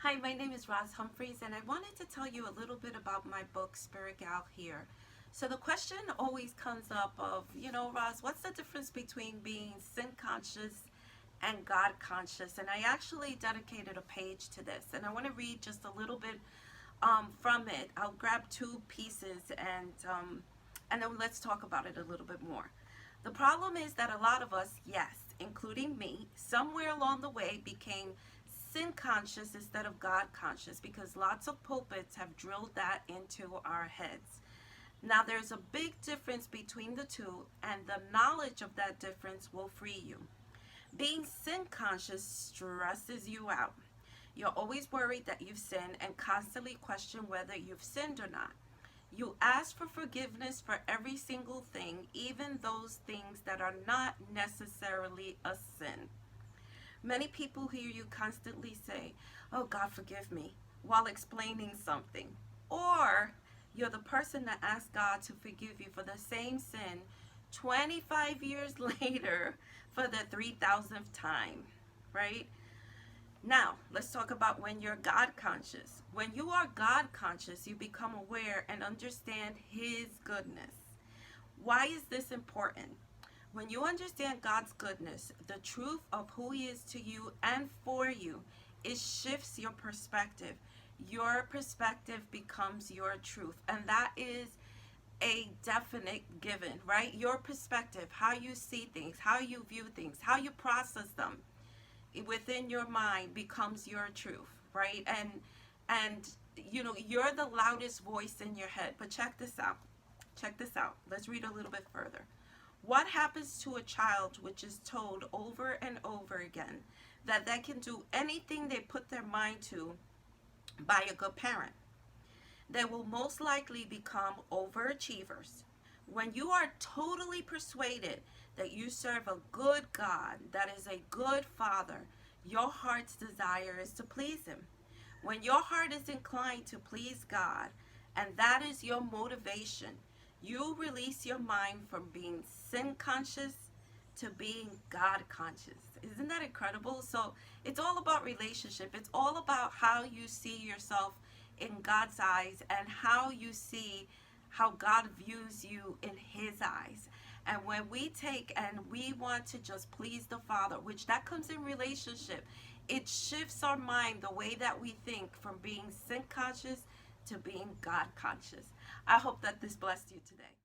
Hi, my name is Roz Humphreys, and I wanted to tell you a little bit about my book, Spirit Gal here. So the question always comes up of, Roz, what's the difference between being sin conscious and God conscious? And I actually dedicated a page to this, and I want to read just a little bit from it. I'll grab two pieces and then let's talk about it a little bit more. The problem is that a lot of us, yes, including me, somewhere along the way became sin conscious instead of God conscious because lots of pulpits have drilled that into our heads. Now, there's a big difference between the two, and the knowledge of that difference will free you. Being sin conscious stresses you out. You're always worried that you've sinned and constantly question whether you've sinned or not. You ask for forgiveness for every single thing, even those things that are not necessarily a sin. Many people hear you constantly say, "Oh, God, forgive me," while explaining something. Or you're the person that asks God to forgive you for the same sin 25 years later for the 3,000th time, right? Now, let's talk about when you're God conscious. When you are God conscious, you become aware and understand His goodness. Why is this important? When you understand God's goodness, the truth of who He is to you and for you, it shifts your perspective. Your perspective becomes your truth. And that is a definite given, right? Your perspective, how you see things, how you view things, how you process them within your mind becomes your truth, right? And you're the loudest voice in your head. But check this out. Check this out. Let's read a little bit further. What happens to a child which is told over and over again that they can do anything they put their mind to by a good parent? They will most likely become overachievers. When you are totally persuaded that you serve a good God, that is a good Father, your heart's desire is to please Him. When your heart is inclined to please God, and that is your motivation, you release your mind from being sin conscious to being God conscious. Isn't that incredible? So it's all about relationship. It's all about how you see yourself in God's eyes and how you see how God views you in His eyes. And when we take and we want to just please the Father, which that comes in relationship, it shifts our mind, the way that we think, from being sin conscious to being God conscious. I hope that this blessed you today.